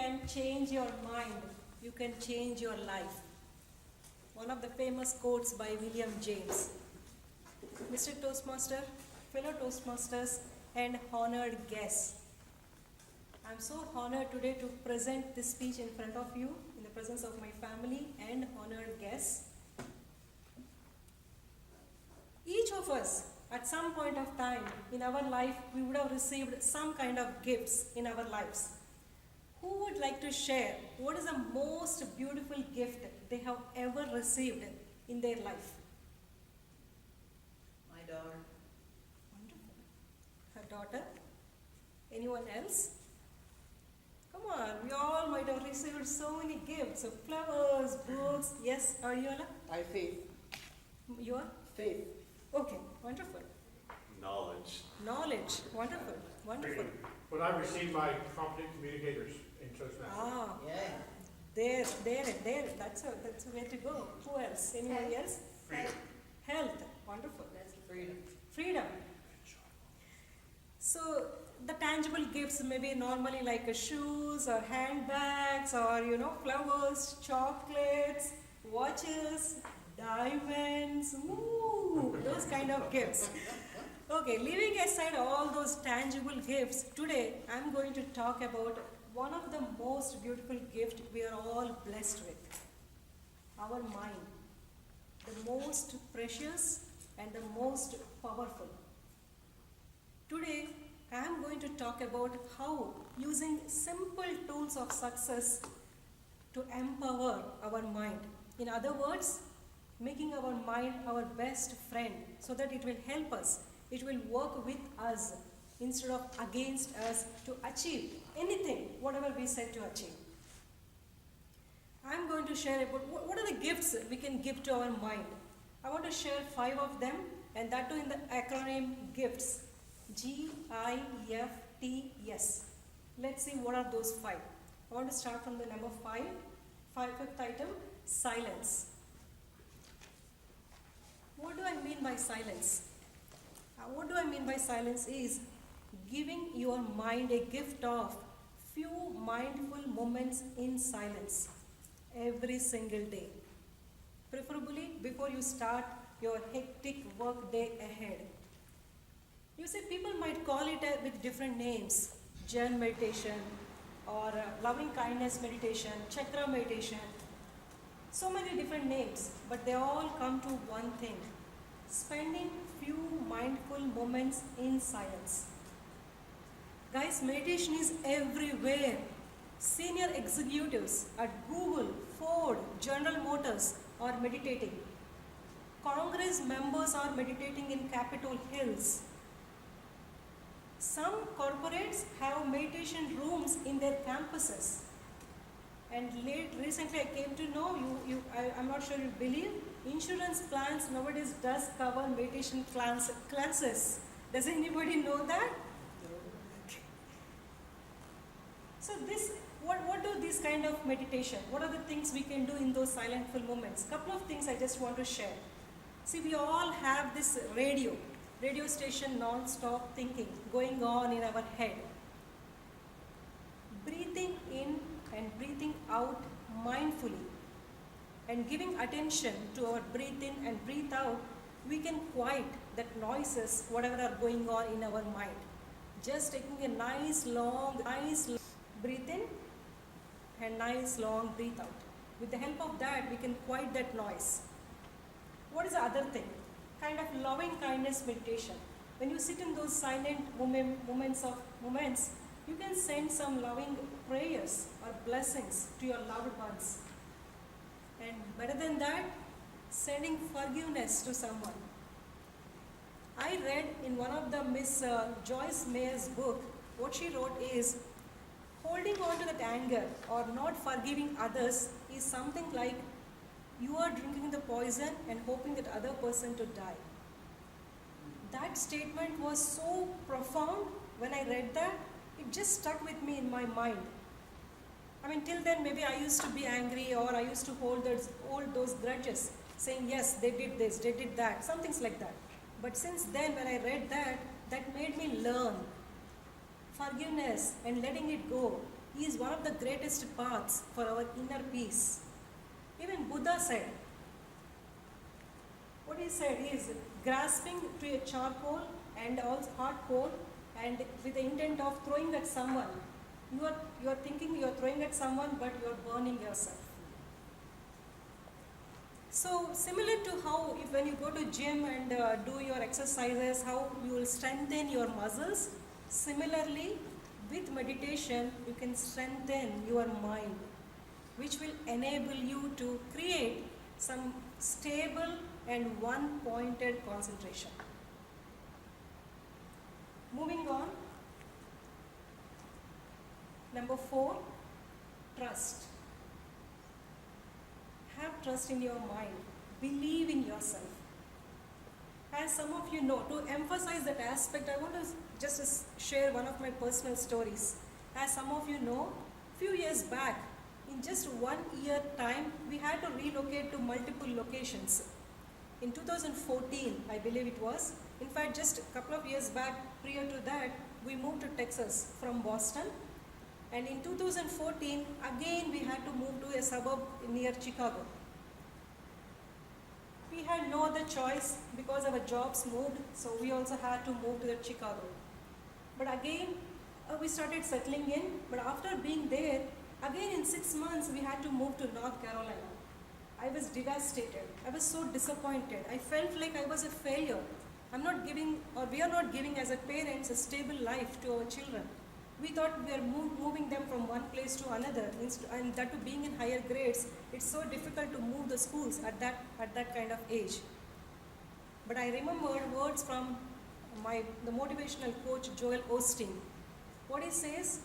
can change your mind, you can change your life. One of the famous quotes by William James. Mr. Toastmaster, fellow Toastmasters, and honored guests. I'm so honored today to present this speech in front of you in the presence of my family and honored guests. Each of us, at some point of time in our life, we would have received some kind of gifts in our lives. Who would like to share what is the most beautiful gift they have ever received in their life? My daughter. Wonderful. Her daughter? Anyone else? Come on, we all might have received so many gifts of flowers, books. Yes, Ariola? I faith. You are? Faith. Okay, wonderful. Knowledge. Knowledge, wonderful, wonderful. When I received my competent communicators in Toastmasters. Ah, Yeah. there. That's a way to go. Who else? Anybody else? Freedom. Health, wonderful. That's freedom. Freedom. So the tangible gifts may be normally like shoes or handbags or flowers, chocolates, watches, diamonds, those kind of gifts. Okay, leaving aside all those tangible gifts, today I'm going to talk about one of the most beautiful gifts we are all blessed with. Our mind. The most precious and the most powerful. Today, I am going to talk about how using simple tools of success to empower our mind. In other words, making our mind our best friend so that it will help us, it will work with us instead of against us to achieve anything, whatever we set to achieve. I am going to share about what are the gifts we can give to our mind. I want to share 5 of them, and that too in the acronym GIFTS. GIFTS. Let's see what are those 5. I want to start from the number 5. Fifth item, silence. What do I mean by silence? What do I mean by silence is giving your mind a gift of few mindful moments in silence every single day. Preferably before you start your hectic work day ahead. You see, people might call it with different names, Zen meditation or loving kindness meditation, chakra meditation, so many different names, but they all come to one thing, spending few mindful moments in silence. Guys, meditation is everywhere. Senior executives at Google, Ford, General Motors are meditating. Congress members are meditating in Capitol Hills. Some corporates have meditation rooms in their campuses. And recently I came to know, I'm not sure you believe, insurance plans nowadays does cover meditation classes. Does anybody know that? So what do these kind of meditation? What are the things we can do in those silentful moments? Couple of things I just want to share. See, we all have this radio station non-stop thinking going on in our head. Breathing in and breathing out mindfully and giving attention to our breathe in and breathe out, we can quiet that noises, whatever are going on in our mind. Just taking a nice long breathe in and nice long breathe out. With the help of that, we can quiet that noise. What is the other thing? Kind of loving kindness meditation. When you sit in those silent moments, you can send some loving prayers or blessings to your loved ones. And better than that, sending forgiveness to someone. I read in one of the Miss Joyce Mayer's book, what she wrote is, holding on to that anger or not forgiving others is something like you are drinking the poison and hoping that other person to die. That statement was so profound. When I read that, it just stuck with me in my mind. I mean, till then maybe I used to be angry or I used to hold those grudges, saying yes, they did this, they did that, some things like that. But since then, when I read that, that made me learn forgiveness and letting it go is one of the greatest paths for our inner peace. Even Buddha said, what he said is grasping to a charcoal and also hot coal and with the intent of throwing at someone. You are thinking you are throwing at someone, but you are burning yourself. So similar to how if when you go to gym and do your exercises, how you will strengthen your muscles, similarly with meditation you can strengthen your mind, which will enable you to create some stable and one-pointed concentration. Moving on, number 4, trust. Have trust in your mind. Believe in yourself. As some of you know, to emphasize that aspect, I want to just share one of my personal stories. As some of you know, few years back, in just 1 year time, we had to relocate to multiple locations. In 2014, I believe it was. In fact, just a couple of years back, prior to that, we moved to Texas from Boston. And in 2014, again we had to move to a suburb near Chicago. We had no other choice because our jobs moved, so we also had to move to the Chicago. But again, we started settling in, but after being there, again in 6 months we had to move to North Carolina. I was devastated. I was so disappointed. I felt like I was a failure. We are not giving as a parents a stable life to our children. We thought we are moving them from one place to another, and that to being in higher grades, it's so difficult to move the schools at that kind of age. But I remembered words from the motivational coach Joel Osteen. What he says,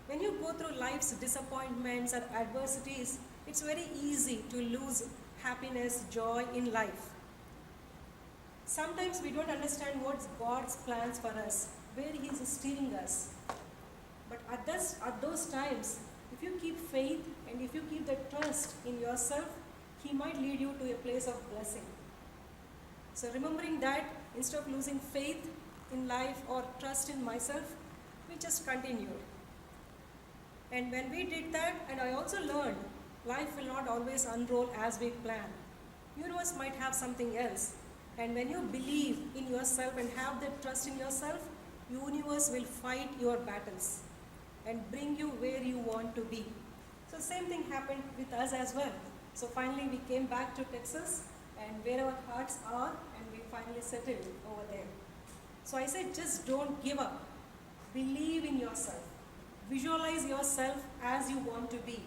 when you go through life's disappointments or adversities, it's very easy to lose happiness, joy in life. Sometimes we don't understand what's God's plans for us, where He is steering us. But at those times, if you keep faith and if you keep the trust in yourself, He might lead you to a place of blessing. So remembering that, instead of losing faith in life or trust in myself, we just continued. And when we did that, and I also learned, life will not always unroll as we plan. Universe might have something else. And when you believe in yourself and have that trust in yourself, universe will fight your battles and bring you where you want to be. So same thing happened with us as well. So finally we came back to Texas, and where our hearts are, and we finally settled over there. So I said, just don't give up. Believe in yourself. Visualize yourself as you want to be.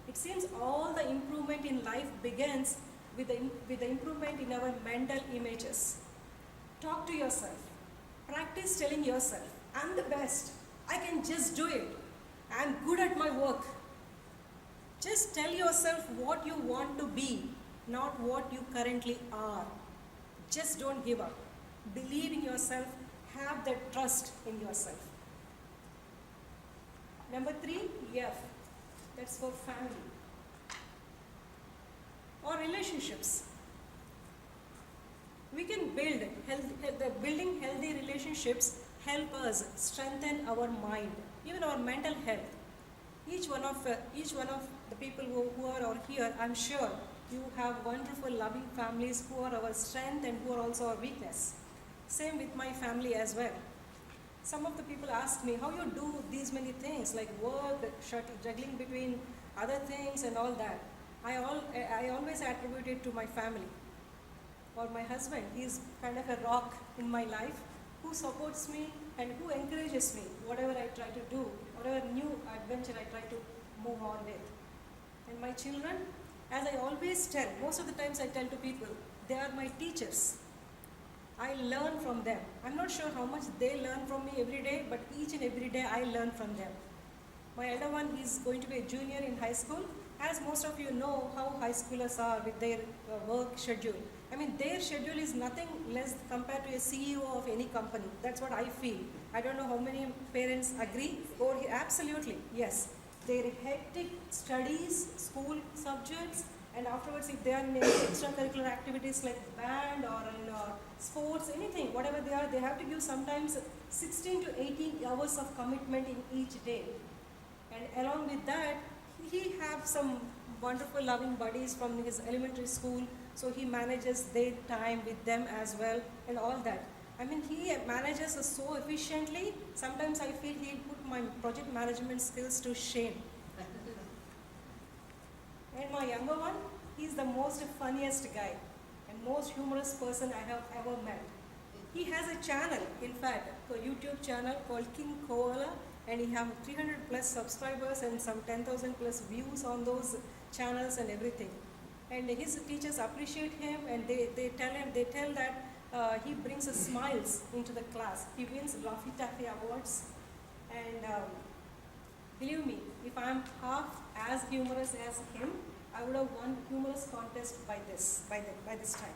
It seems all the improvement in life begins with the improvement in our mental images. Talk to yourself. Practice telling yourself, I'm the best. I can just do it. I'm good at my work. Just tell yourself what you want to be, not what you currently are. Just don't give up. Believe in yourself. Have that trust in yourself. Number 3, F. That's for family or relationships. We can building healthy relationships help us strengthen our mind, even our mental health. Each one of the people who are here, I'm sure you have wonderful, loving families who are our strength and who are also our weakness. Same with my family as well. Some of the people ask me, how you do these many things, like work, juggling between other things and all that. I always attribute it to my family or my husband. He's kind of a rock in my life who supports me and who encourages me, whatever I try to do, whatever new adventure I try to move on with. And my children, as I always tell, most of the times I tell to people, they are my teachers. I learn from them. I'm not sure how much they learn from me every day, but each and every day I learn from them. My elder one is going to be a junior in high school. As most of you know how high schoolers are with their work schedule. I mean, their schedule is nothing less compared to a CEO of any company. That's what I feel. I don't know how many parents agree. Or absolutely, yes. Their hectic studies, school subjects, and afterwards if they are in any extracurricular activities like band or in sports, anything, whatever they have to give sometimes 16 to 18 hours of commitment in each day. And along with that, he have some wonderful loving buddies from his elementary school, so he manages their time with them as well and all that. I mean, he manages us so efficiently, sometimes I feel he'll put my project management skills to shame. And my younger one, he's the most funniest guy and most humorous person I have ever met. He has a channel, in fact, a YouTube channel called King Koala, and he have 300 plus subscribers and some 10,000 plus views on those channels and everything. And his teachers appreciate him, and they tell that he brings smiles into the class. He wins Laffy Taffy awards, and believe me, if I am half as humorous as him, I would have won humorous contest by this time.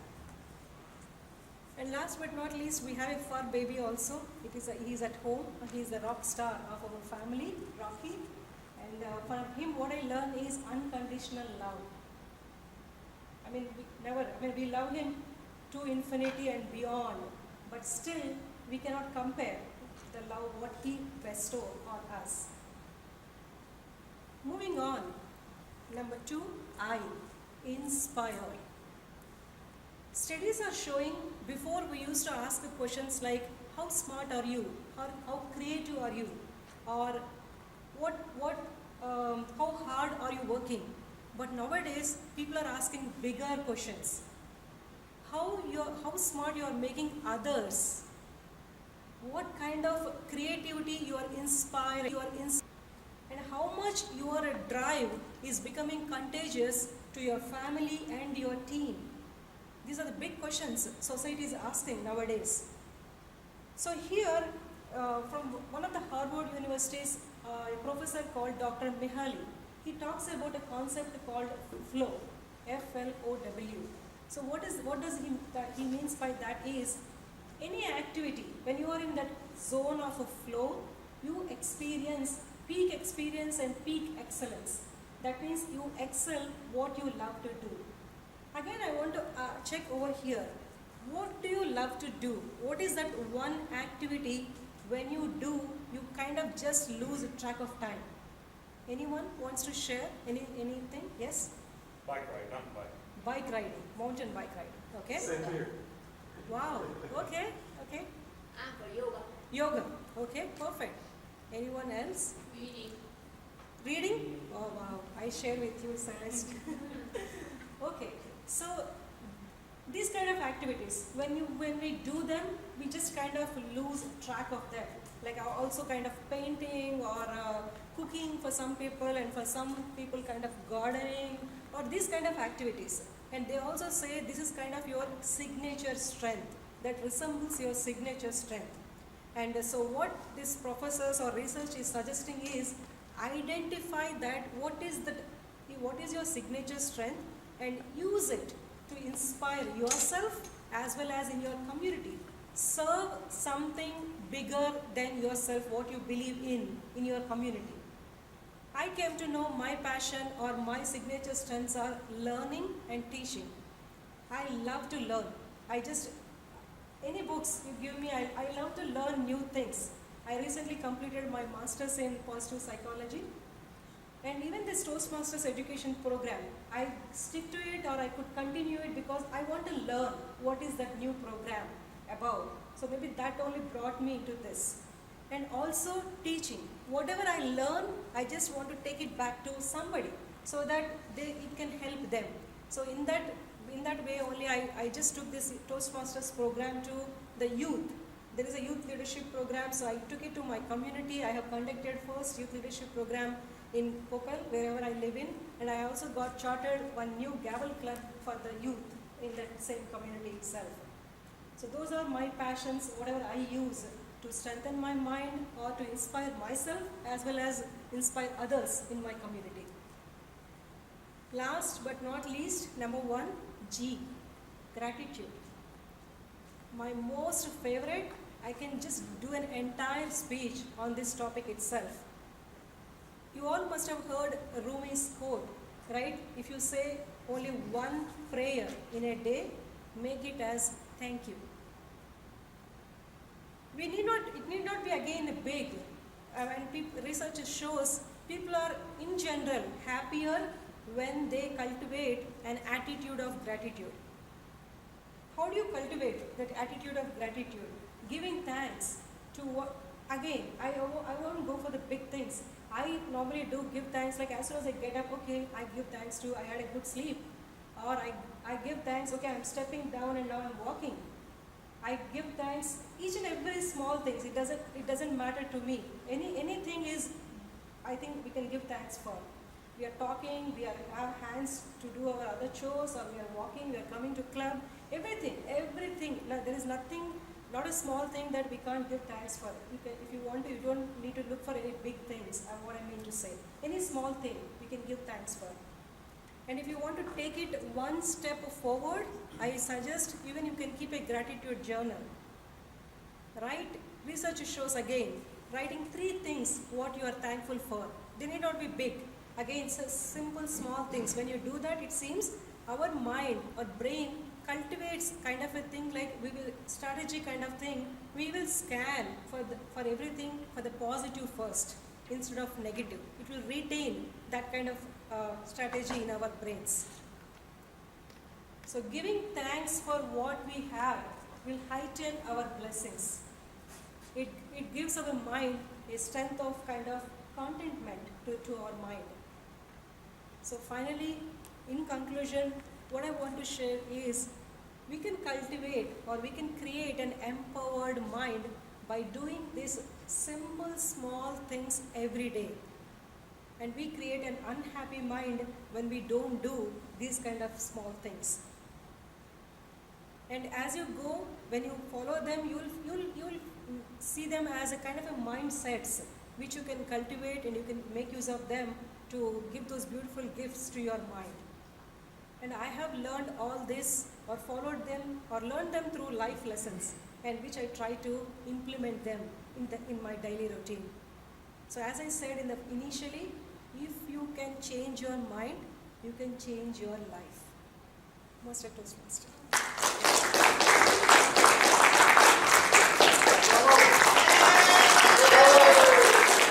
And last but not least, we have a fur baby also. He's at home. He's the rock star of our family, Rocky. And from him, what I learned is unconditional love. We love him to infinity and beyond. But still, we cannot compare the love what he bestowed on us. Moving on, number 2, I inspire. Studies are showing, before we used to ask questions like how smart are you, or how creative are you, or how hard are you working. But nowadays people are asking bigger questions. How smart you are making others, what kind of creativity you are inspiring, and how much your drive is becoming contagious to your family and your team. These are the big questions society is asking nowadays. So here, from one of the Harvard universities, a professor called Dr. Mihaly, he talks about a concept called flow, F-L-O-W. So what does he means by that is, any activity, when you are in that zone of a flow, you experience peak experience and peak excellence. That means you excel what you love to do. Again, I want to check over here. What do you love to do? What is that one activity when you do, you kind of just lose track of time? Anyone wants to share anything? Yes? Bike ride, mountain bike. Bike riding, mountain bike riding. Okay? Same here. Wow. Okay. I'm for yoga. Yoga. Okay, perfect. Anyone else? Reading. Reading? Oh wow, I share with you, Celeste. Okay, so these kind of activities, when we do them, we just kind of lose track of them. Like also kind of painting or cooking for some people, and for some people kind of gardening, or these kind of activities. And they also say this is kind of your signature strength, that resembles your signature strength. And so what these professors or research is suggesting is, identify that what is your signature strength, and use it to inspire yourself as well as in your community. Serve something bigger than yourself, what you believe in your community. I came to know my passion or my signature strengths are learning and teaching. I love to learn. Any books you give me, I love to learn new things. I recently completed my master's in positive psychology. And even this Toastmasters education program, I stick to it, or I could continue it because I want to learn what is that new program about. So maybe that only brought me to this. And also teaching. Whatever I learn, I just want to take it back to somebody so that it can help them. So in that way only, I just took this Toastmasters program to the youth. There is a youth leadership program, so I took it to my community. I have conducted first youth leadership program in Koppal, wherever I live in, and I also got chartered one new Gavel club for the youth in that same community itself. So those are my passions, whatever I use to strengthen my mind or to inspire myself as well as inspire others in my community. Last but not least, number 1, G, gratitude. My most favorite, I can just do an entire speech on this topic itself. You all must have heard Rumi's quote, right? If you say only one prayer in a day, make it as thank you. It need not be again big. Research shows people are in general happier when they cultivate an attitude of gratitude. How do you cultivate that attitude of gratitude? Giving thanks to what, again, I won't go for the big things. I normally do give thanks, like as soon as I get up, okay, I give thanks to I had a good sleep. Or I give thanks, okay, I'm stepping down and now I'm walking. I give thanks each and every small things. It doesn't matter to me. Anything is, I think we can give thanks for. We are talking, we have hands to do our other chores, or we are walking, we are coming to club. Everything. There is nothing, not a small thing that we can't give thanks for. If you want to, you don't need to look for any big things. What I mean to say, any small thing we can give thanks for. And if you want to take it one step forward, I suggest even you can keep a gratitude journal. Right? Research shows again, writing 3 things what you are thankful for. They need not be big. Again, it's a simple, small things. When you do that, it seems our mind or brain cultivates kind of a thing, like we will strategy kind of thing. We will scan for everything for the positive first instead of negative. It will retain that kind of strategy in our brains. So giving thanks for what we have will heighten our blessings. It gives our mind a strength of kind of contentment to our mind. So finally, in conclusion, what I want to share is we can cultivate or we can create an empowered mind by doing these simple small things every day. And we create an unhappy mind when we don't do these kind of small things. And as you go, when you follow them, you'll see them as a kind of a mindsets which you can cultivate, and you can make use of them to give those beautiful gifts to your mind. And I have learned all this or followed them or learned them through life lessons, and which I try to implement them in my daily routine. So as I said initially, if you can change your mind, you can change your life. Master Toastmaster.